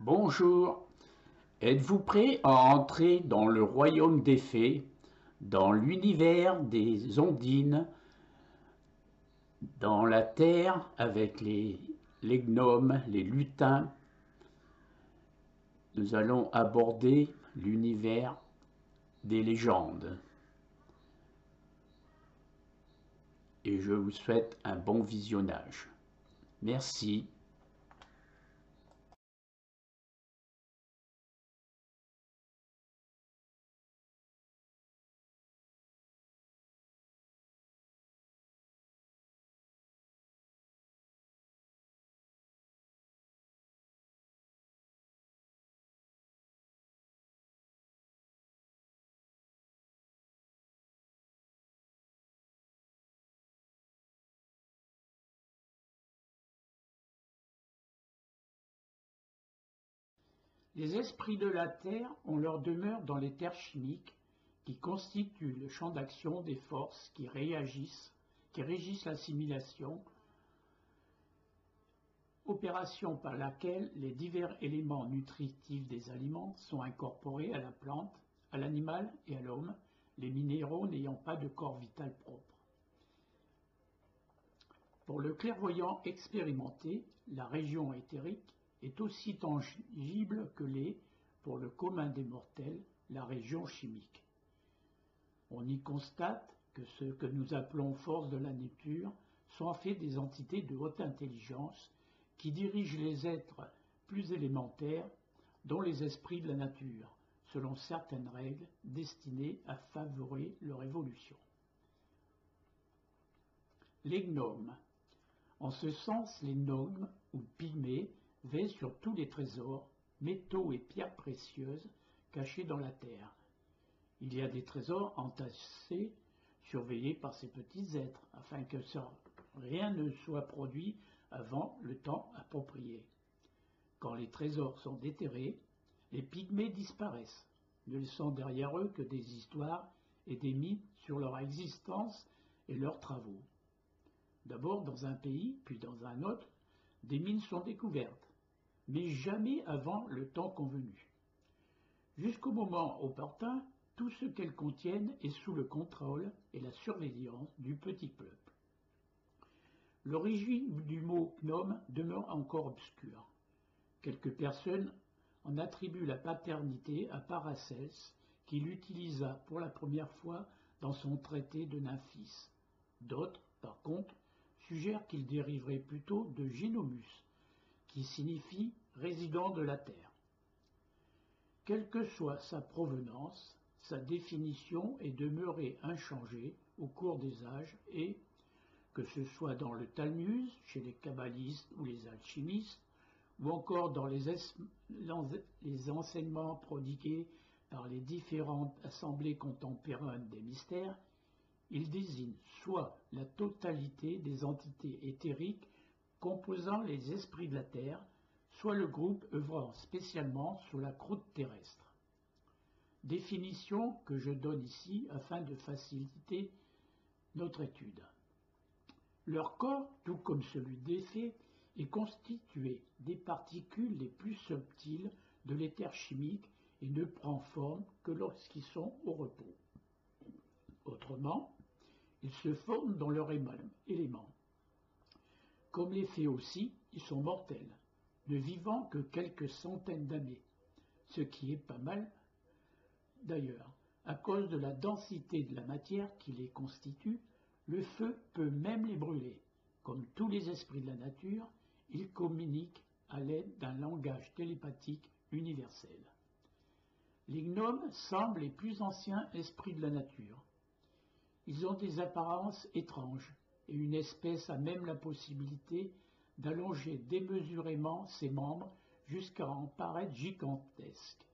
Bonjour, êtes-vous prêt à entrer dans le royaume des fées, dans l'univers des ondines, dans la terre avec les gnomes, les lutins? Nous allons aborder l'univers des légendes et je vous souhaite un bon visionnage. Merci. Les esprits de la Terre ont leur demeure dans les terres chimiques qui constituent le champ d'action des forces qui régissent l'assimilation, opération par laquelle les divers éléments nutritifs des aliments sont incorporés à la plante, à l'animal et à l'homme, les minéraux n'ayant pas de corps vital propre. Pour le clairvoyant expérimenté, la région éthérique est aussi tangible que l'est, pour le commun des mortels, la région chimique. On y constate que ce que nous appelons forces de la nature sont en fait des entités de haute intelligence qui dirigent les êtres plus élémentaires, dont les esprits de la nature, selon certaines règles destinées à favoriser leur évolution. Les gnomes. En ce sens, les gnomes, ou pygmées, veillent sur tous les trésors, métaux et pierres précieuses cachés dans la terre. Il y a des trésors entassés, surveillés par ces petits êtres, afin que rien ne soit produit avant le temps approprié. Quand les trésors sont déterrés, les pygmées disparaissent, ne laissant derrière eux que des histoires et des mythes sur leur existence et leurs travaux. D'abord dans un pays, puis dans un autre, des mines sont découvertes, mais jamais avant le temps convenu. Jusqu'au moment opportun, tout ce qu'elles contiennent est sous le contrôle et la surveillance du petit peuple. L'origine du mot gnome demeure encore obscure. Quelques personnes en attribuent la paternité à Paracelse, qui l'utilisa pour la première fois dans son traité de Nymphis. D'autres, par contre, suggèrent qu'il dériverait plutôt de Génomus, qui signifie résident de la terre. Quelle que soit sa provenance, sa définition est demeurée inchangée au cours des âges et, que ce soit dans le Talmud, chez les kabbalistes ou les alchimistes, ou encore dans les enseignements prodigués par les différentes assemblées contemporaines des mystères, il désigne soit la totalité des entités éthériques composant les esprits de la Terre, soit le groupe œuvrant spécialement sur la croûte terrestre. Définition que je donne ici afin de faciliter notre étude. Leur corps, tout comme celui des fées, est constitué des particules les plus subtiles de l'éther chimique et ne prend forme que lorsqu'ils sont au repos. Autrement, ils se forment dans leur élément. Comme les fées aussi, ils sont mortels, ne vivant que quelques centaines d'années, ce qui est pas mal d'ailleurs. À cause de la densité de la matière qui les constitue, le feu peut même les brûler. Comme tous les esprits de la nature, ils communiquent à l'aide d'un langage télépathique universel. Les gnomes semblent les plus anciens esprits de la nature. Ils ont des apparences étranges, et une espèce a même la possibilité d'allonger démesurément ses membres jusqu'à en paraître gigantesques.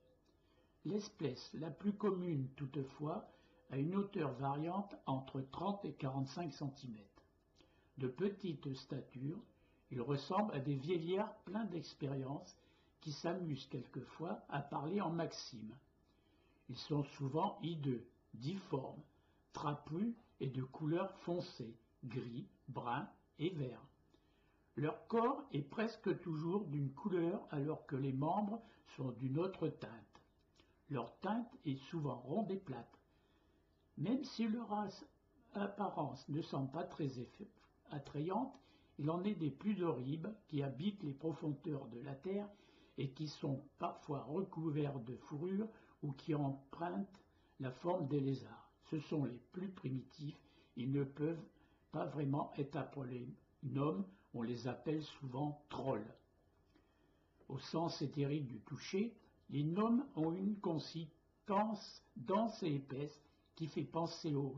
L'espèce la plus commune, toutefois, a une hauteur variante entre 30 et 45 cm. De petite stature, ils ressemblent à des vieillards pleins d'expérience qui s'amusent quelquefois à parler en maximes. Ils sont souvent hideux, difformes, trapus et de couleur foncée, gris, brun et vert. Leur corps est presque toujours d'une couleur alors que les membres sont d'une autre teinte. Leur teinte est souvent ronde et plate. Même si leur apparence ne semble pas très attrayante, il en est des plus horribles qui habitent les profondeurs de la terre et qui sont parfois recouverts de fourrure ou qui empruntent la forme des lézards. Ce sont les plus primitifs, ils ne peuvent pas vraiment être appelés gnomes, on les appelle souvent trolls. Au sens éthérique du toucher, les gnomes ont une consistance dense et épaisse qui fait penser au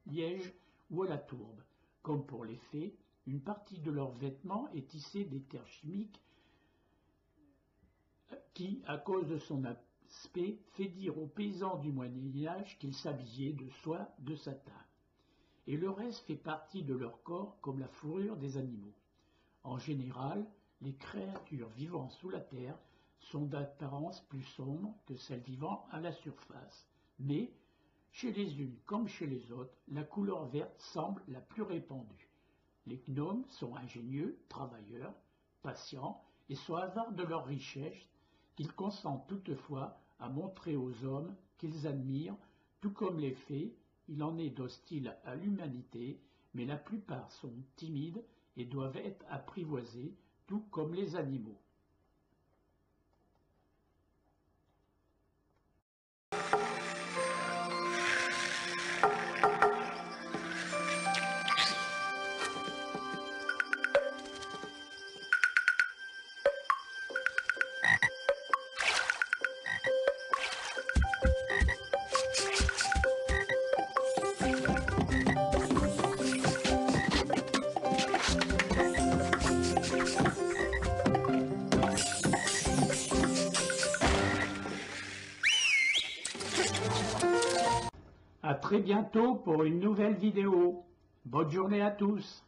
liège ou à la tourbe. Comme pour les fées, une partie de leurs vêtements est tissée d'éther chimique qui, à cause de son aspect, fait dire aux paysans du Moyen-Âge qu'ils s'habillaient de soie de satin. Et le reste fait partie de leur corps comme la fourrure des animaux. En général, les créatures vivant sous la terre sont d'apparence plus sombre que celles vivant à la surface. Mais, chez les unes comme chez les autres, la couleur verte semble la plus répandue. Les gnomes sont ingénieux, travailleurs, patients et sont avares de leur richesse qu'ils consentent toutefois à montrer aux hommes qu'ils admirent, tout comme les fées. Il en est d'hostiles à l'humanité, mais la plupart sont timides et doivent être apprivoisés, tout comme les animaux. À très bientôt pour une nouvelle vidéo. Bonne journée à tous.